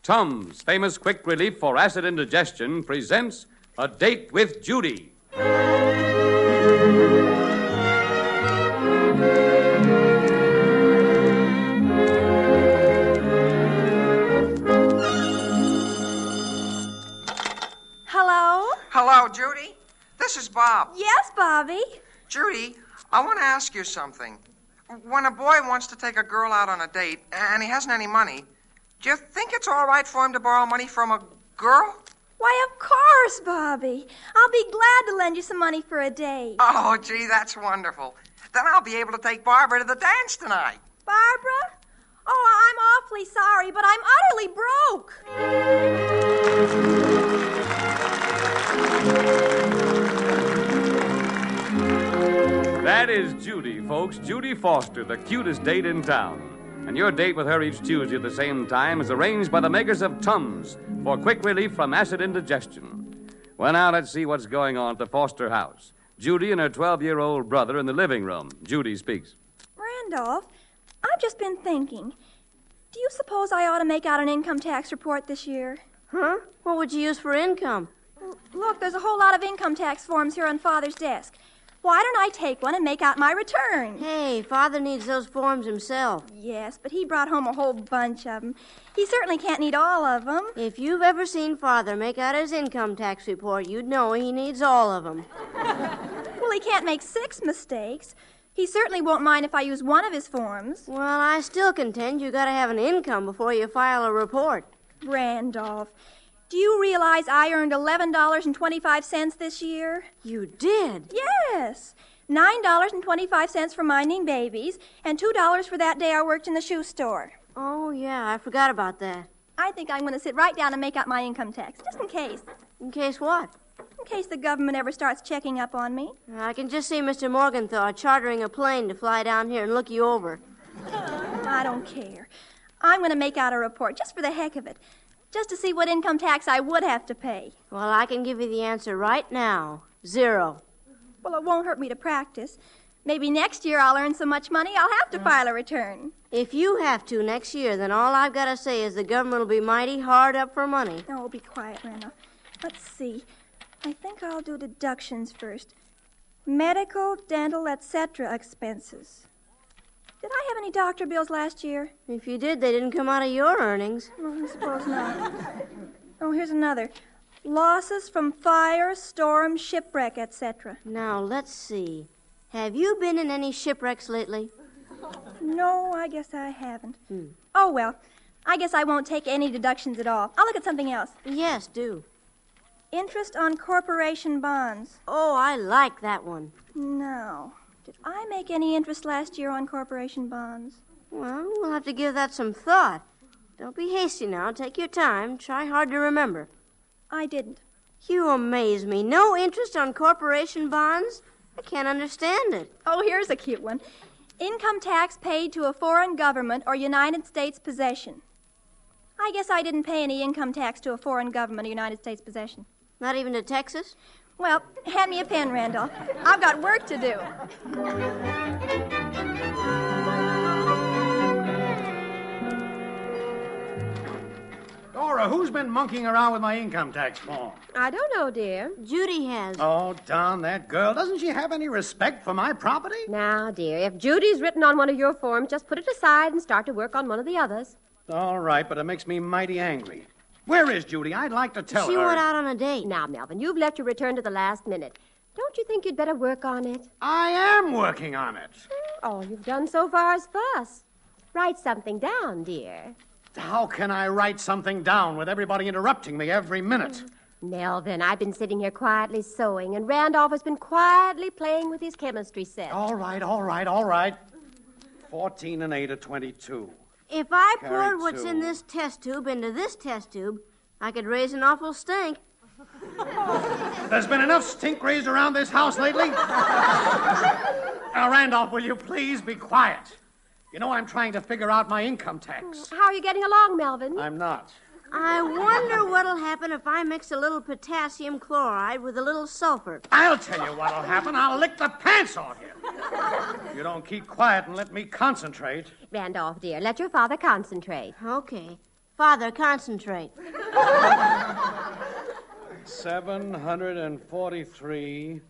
Tums, famous quick relief for acid indigestion, presents A Date with Judy. Hello? Hello, Judy. This is Bob. Yes, Bobby. Judy, I want to ask you something. When a boy wants to take a girl out on a date and he hasn't any money, do you think it's all right for him to borrow money from a girl? Why, of course, Bobby. I'll be glad to lend you some money for a date. Oh, gee, that's wonderful. Then I'll be able to take Barbara to the dance tonight. Barbara? Oh, I'm awfully sorry, but I'm utterly broke. That is Judy, folks. Judy Foster, the cutest date in town. And your date with her each Tuesday at the same time is arranged by the makers of Tums for quick relief from acid indigestion. Well, now let's see what's going on at the Foster house. Judy and her 12-year-old brother in the living room. Judy speaks. Randolph, I've just been thinking. Do you suppose I ought to make out an income tax report this year? Huh? What would you use for income? Look, there's a whole lot of income tax forms here on Father's desk. Why don't I take one and make out my return? Hey, Father needs those forms himself. Yes, but he brought home a whole bunch of them. He certainly can't need all of them. If you've ever seen Father make out his income tax report, you'd know he needs all of them. Well, he can't make 6 mistakes. He certainly won't mind if I use one of his forms. Well, I still contend you gotta have an income before you file a report. Randolph, do you realize I earned $11.25 this year? You did? Yes. $9.25 for minding babies, and $2 for that day I worked in the shoe store. Oh, yeah, I forgot about that. I think I'm going to sit right down and make out my income tax, just in case. In case what? In case the government ever starts checking up on me. I can just see Mr. Morgenthau chartering a plane to fly down here and look you over. I don't care. I'm going to make out a report, just for the heck of it. Just to see what income tax I would have to pay. Well, I can give you the answer right now. 0. Well, it won't hurt me to practice. Maybe next year I'll earn so much money I'll have to file a return. If you have to next year, then all I've got to say is the government will be mighty hard up for money. Oh, be quiet, Randall. Let's see. I think I'll do deductions first. Medical, dental, etc. expenses. Did I have any doctor bills last year? If you did, they didn't come out of your earnings. Well, I suppose not. Oh, here's another. Losses from fire, storm, shipwreck, etc. Now, let's see. Have you been in any shipwrecks lately? No, I guess I haven't. Oh, well, I guess I won't take any deductions at all. I'll look at something else. Yes, do. Interest on corporation bonds. Oh, I like that one. No. Did I make any interest last year on corporation bonds? Well, we'll have to give that some thought. Don't be hasty now. Take your time. Try hard to remember. I didn't. You amaze me. No interest on corporation bonds? I can't understand it. Oh, here's a cute one. Income tax paid to a foreign government or United States possession. I guess I didn't pay any income tax to a foreign government or United States possession. Not even to Texas? Well, hand me a pen, Randall. I've got work to do. Dora, who's been monkeying around with my income tax form? I don't know, dear. Judy has. Oh, darn that girl. Doesn't she have any respect for my property? Now, dear, if Judy's written on one of your forms, just put it aside and start to work on one of the others. All right, but it makes me mighty angry. Where is Judy? I'd like to tell her. She went out on a date. Now, Melvin, you've left your return to the last minute. Don't you think you'd better work on it? I am working on it. All you've done so far is fuss. Write something down, dear. How can I write something down with everybody interrupting me every minute? Melvin, I've been sitting here quietly sewing, and Randolph has been quietly playing with his chemistry set. All right. 14 and 8 are 22. If I poured Carry what's two. in this test tube into this test tube, I could raise an awful stink. There's been enough stink raised around this house lately. Now, Randolph, will you please be quiet? You know I'm trying to figure out my income tax. How are you getting along, Melvin? I'm not. I wonder what'll happen if I mix a little potassium chloride with a little sulfur. I'll tell you what'll happen. I'll lick the pants off you. You don't keep quiet and let me concentrate. Randolph, dear, let your father concentrate. Okay. Father, concentrate. 743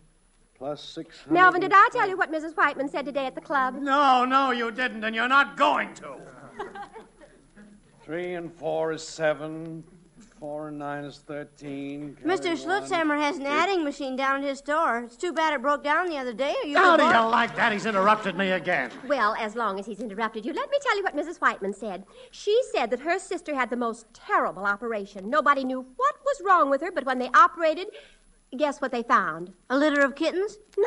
plus 600. Melvin, did I tell you what Mrs. Whiteman said today at the club? No, you didn't, and you're not going to. 3 and 4 is 7. 4 and 9 is 13. Mr. Schlutzhammer has an adding machine down at his store. It's too bad it broke down the other day. How do you like that? He's interrupted me again. Well, as long as he's interrupted you, let me tell you what Mrs. Whiteman said. She said that her sister had the most terrible operation. Nobody knew what was wrong with her, but when they operated, guess what they found? A litter of kittens? No.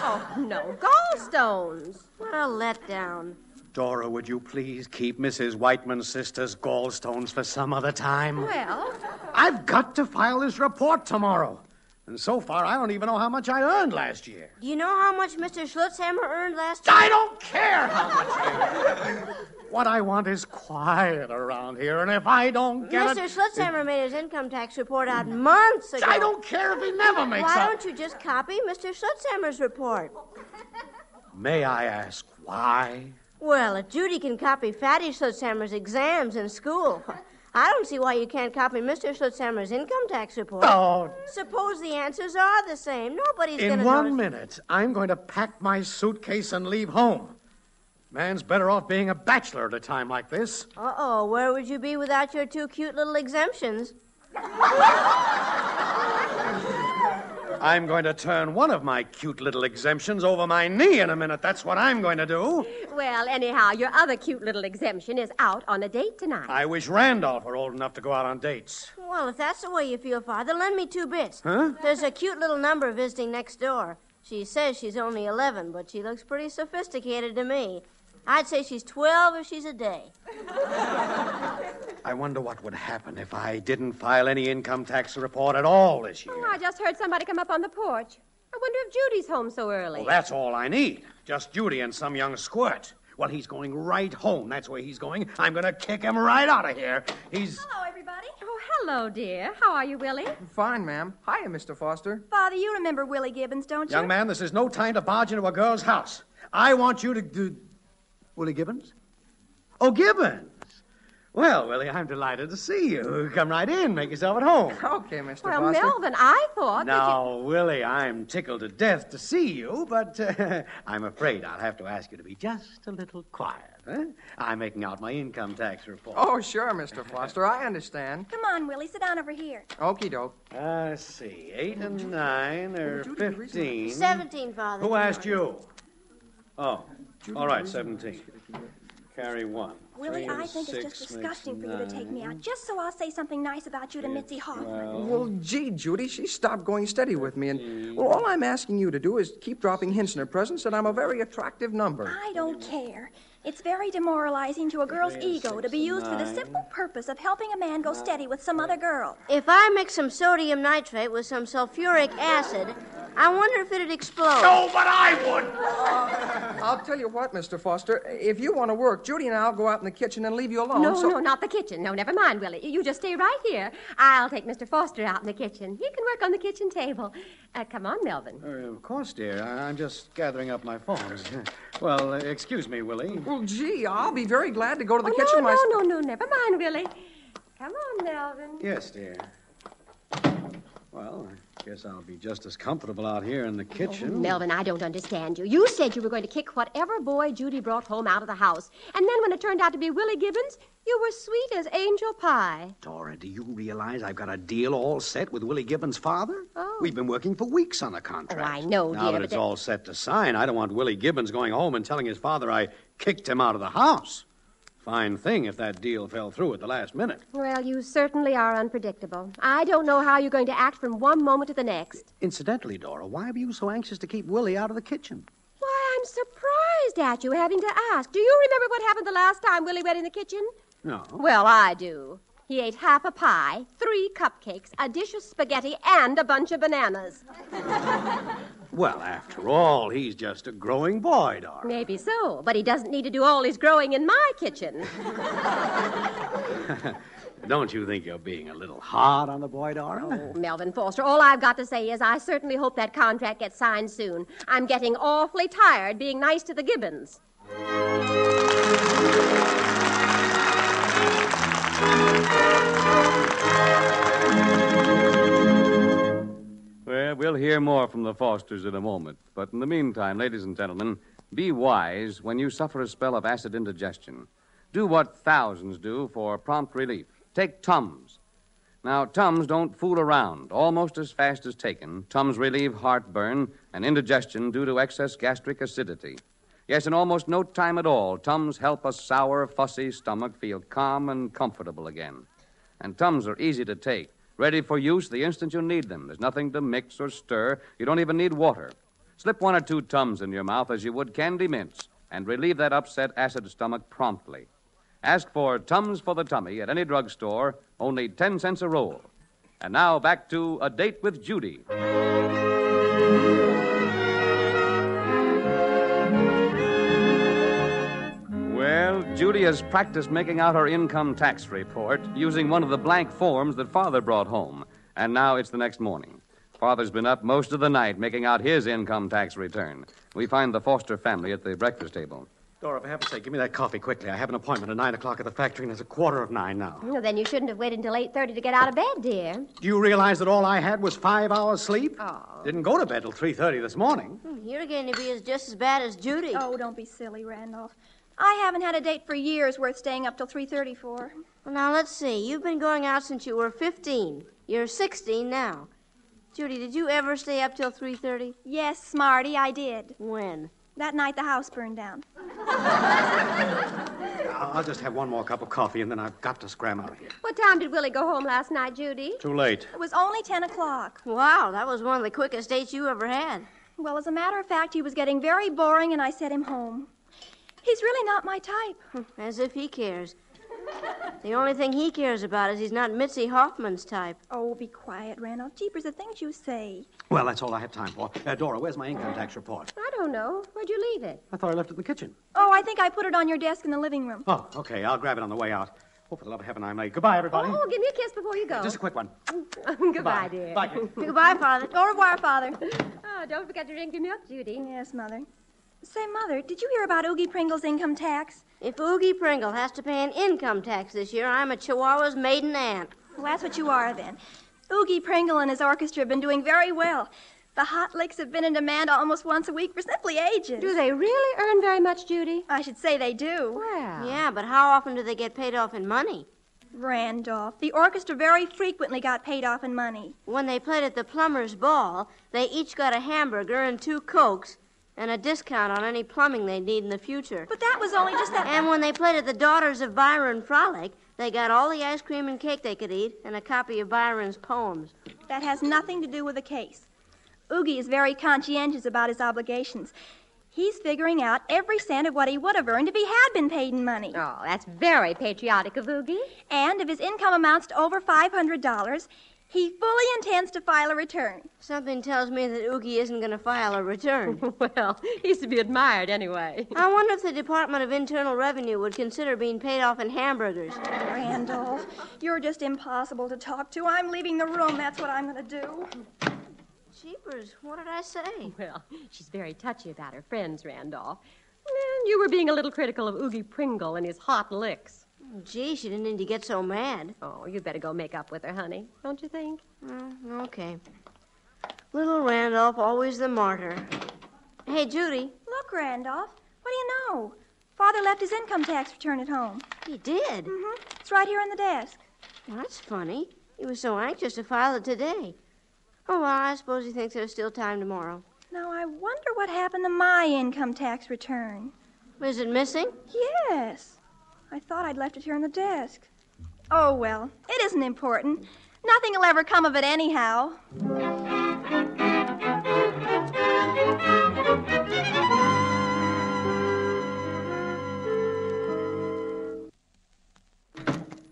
Oh, no. Gallstones. What a letdown. Dora, would you please keep Mrs. Whiteman's sister's gallstones for some other time? Well, I've got to file this report tomorrow. And so far, I don't even know how much I earned last year. Do you know how much Mr. Schlutzhammer earned last year? I don't care how much I earned. What I want is quiet around here, and if I don't get Mr. Schlutzhammer made his income tax report out months ago. I don't care if he never makes Why up. don't you just copy Mr. Schlutzhammer's report? May I ask why? Well, if Judy can copy Fatty Schlutzhammer's exams in school, I don't see why you can't copy Mr. Schlutzhammer's income tax report. Oh. Suppose the answers are the same. Nobody's going to In 1 minute, I'm going to pack my suitcase and leave home. Man's better off being a bachelor at a time like this. Uh-oh, where would you be without your 2 cute little exemptions? I'm going to turn one of my cute little exemptions over my knee in a minute. That's what I'm going to do. well, anyhow, your other cute little exemption is out on a date tonight. I wish Randolph were old enough to go out on dates. Well, if that's the way you feel, Father, lend me 2 bits. Huh? There's a cute little number visiting next door. She says she's only 11, but she looks pretty sophisticated to me. I'd say she's 12 if she's a day. I wonder what would happen if I didn't file any income tax report at all this year. Oh, I just heard somebody come up on the porch. I wonder if Judy's home so early. Well, that's all I need. Just Judy and some young squirt. Well, he's going right home. That's where he's going. I'm going to kick him right out of here. Hello, everybody. Oh, hello, dear. How are you, Willie? Fine, ma'am. Hiya, Mr. Foster. Father, you remember Willie Gibbons, don't you? Young man, this is no time to barge into a girl's house. I want you to do... Willie Gibbons? Oh, Gibbons. Well, Willie, I'm delighted to see you. Come right in. Make yourself at home. Okay, Mr. Well, Foster. Melvin, I thought Now, Willie, I'm tickled to death to see you, but I'm afraid I'll have to ask you to be just a little quiet. Huh? I'm making out my income tax report. Oh, sure, Mr. Foster. I understand. Come on, Willie, sit down over here. Okie doke. Let's see. 8 and 9 are 15. 17, Father. Who asked you? Oh, all right, 17. Carry 1. Willie, 3 and I think it's just 6 disgusting for makes you to take me 9. out, just so I'll say something nice about you to Mitzi Hoffman. Well, gee, Judy, she stopped going steady with me, and well, all I'm asking you to do is keep dropping hints in her presence that I'm a very attractive number. I don't care. It's very demoralizing to a girl's ego to be used for the simple purpose of helping a man go steady with some other girl. If I mix some sodium nitrate with some sulfuric acid, I wonder if it'd explode. No, but I would. I'll tell you what, Mr. Foster. If you want to work, Judy and I'll go out in the kitchen and leave you alone. No, not the kitchen. No, never mind, Willie. You just stay right here. I'll take Mr. Foster out in the kitchen. He can work on the kitchen table. Come on, Melvin. Of course, dear. I'm just gathering up my phones. Well, excuse me, Willie. Well, gee, I'll be very glad to go to the Oh, kitchen myself. no, never mind, Willie. Come on, Melvin. Yes, dear. Well, I guess I'll be just as comfortable out here in the kitchen. Melvin, I don't understand you. You said you were going to kick whatever boy Judy brought home out of the house. And then when it turned out to be Willie Gibbons, you were sweet as angel pie. Dora, do you realize I've got a deal all set with Willie Gibbons' father? Oh. We've been working for weeks on the contract. Oh, I know, Now dear, that but it's all set to sign, I don't want Willie Gibbons going home and telling his father I kicked him out of the house. Fine thing if that deal fell through at the last minute. Well, you certainly are unpredictable. I don't know how you're going to act from one moment to the next. Incidentally, Dora, why were you so anxious to keep Willie out of the kitchen? Why, I'm surprised at you having to ask. Do you remember what happened the last time Willie went in the kitchen? No. Well, I do. He ate half a pie, 3 cupcakes, a dish of spaghetti, and a bunch of bananas. Well, after all, he's just a growing boy, Dora. Maybe so, but he doesn't need to do all his growing in my kitchen. Don't you think you're being a little hard on the boy, Dora? Oh, Melvin Foster, all I've got to say is I certainly hope that contract gets signed soon. I'm getting awfully tired being nice to the Gibbons. hear more from the Fosters in a moment. But in the meantime, ladies and gentlemen, be wise when you suffer a spell of acid indigestion. Do what thousands do for prompt relief. Take Tums. Now, Tums don't fool around. Almost as fast as taken, Tums relieve heartburn and indigestion due to excess gastric acidity. Yes, in almost no time at all, Tums help a sour, fussy stomach feel calm and comfortable again. And Tums are easy to take, ready for use the instant you need them. There's nothing to mix or stir. You don't even need water. Slip 1 or 2 Tums in your mouth as you would candy mints and relieve that upset acid stomach promptly. Ask for Tums for the Tummy at any drugstore, only 10 cents a roll. And now back to A Date with Judy. Well, Judy has practiced making out her income tax report using one of the blank forms that Father brought home. And now it's the next morning. Father's been up most of the night making out his income tax return. We find the Foster family at the breakfast table. Dora, for heaven's sake, give me that coffee quickly. I have an appointment at 9 o'clock at the factory, and it's 8:45 now. Well, then you shouldn't have waited until 8:30 to get out of bed, dear. Do you realize that all I had was 5 hours sleep? Oh. Didn't go to bed till 3:30 this morning. You're going to be just as bad as Judy. Oh, don't be silly, Randolph. I haven't had a date for years worth staying up till 3:30 for. Well, now, let's see. You've been going out since you were 15. You're 16 now. Judy, did you ever stay up till 3:30? Yes, Smarty, I did. When? That night the house burned down. I'll just have one more cup of coffee, and then I've got to scram out of here. What time did Willie go home last night, Judy? Too late. It was only 10 o'clock. Wow, that was one of the quickest dates you ever had. Well, as a matter of fact, he was getting very boring, and I sent him home. He's really not my type. As if he cares. The only thing he cares about is he's not Mitzi Hoffman's type. Oh, be quiet, Randolph. Jeepers, the things you say. Well, that's all I have time for. Dora, where's my income tax report? I don't know. Where'd you leave it? I thought I left it in the kitchen. Oh, I think I put it on your desk in the living room. Oh, okay. I'll grab it on the way out. Oh, for the love of heaven, I'm late. Goodbye, everybody. Oh, give me a kiss before you go. Just a quick one. Goodbye, dear. Bye. Goodbye, Father. Au revoir, Father. Oh, don't forget to drink your milk, Judy. Yes, Mother. Say, Mother, did you hear about Oogie Pringle's income tax? If Oogie Pringle has to pay an income tax this year, I'm a Chihuahua's maiden aunt. Well, that's what you are, then. Oogie Pringle and his orchestra have been doing very well. The hot licks have been in demand almost once a week for simply ages. Do they really earn very much, Judy? I should say they do. Well. Yeah, but how often do they get paid off in money? Randolph, the orchestra very frequently got paid off in money. When they played at the Plumber's Ball, they each got a hamburger and 2 Cokes and a discount on any plumbing they need in the future. But that was only just that... And when they played at the Daughters of Byron Frolic, they got all the ice cream and cake they could eat and a copy of Byron's poems. That has nothing to do with the case. Oogie is very conscientious about his obligations. He's figuring out every cent of what he would have earned if he had been paid in money. Oh, that's very patriotic of Oogie. And if his income amounts to over $500, he fully intends to file a return. Something tells me that Oogie isn't going to file a return. Well, he's to be admired anyway. I wonder if the Department of Internal Revenue would consider being paid off in hamburgers. Randolph, you're just impossible to talk to. I'm leaving the room. That's what I'm going to do. Jeepers, what did I say? Well, she's very touchy about her friends, Randolph. And you were being a little critical of Oogie Pringle and his hot licks. Gee, she didn't need to get so mad. Oh, you'd better go make up with her, honey. Don't you think? Okay. Little Randolph, always the martyr. Hey, Judy. Look, Randolph, what do you know? Father left his income tax return at home. He did? Mm-hmm. It's right here on the desk. Well, that's funny. He was so anxious to file it today. Oh, well, I suppose he thinks there's still time tomorrow. Now, I wonder what happened to my income tax return. Is it missing? Yes. I thought I'd left it here on the desk. Oh, well, it isn't important. Nothing will ever come of it anyhow.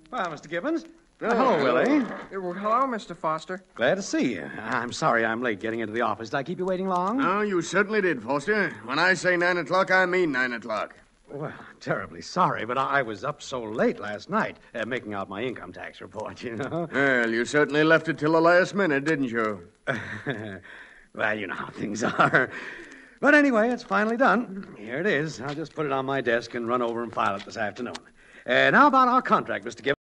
Well, Mr. Gibbons. Hello, Willie. Well, hello, Mr. Foster. Glad to see you. I'm sorry I'm late getting into the office. Did I keep you waiting long? Oh, you certainly did, Foster. When I say 9 o'clock, I mean 9 o'clock. Well, terribly sorry, but I was up so late last night making out my income tax report, you know. Well, you certainly left it till the last minute, didn't you? Well, you know how things are. But anyway, it's finally done. Here it is. I'll just put it on my desk and run over and file it this afternoon. How about our contract, Mr. Gibbons?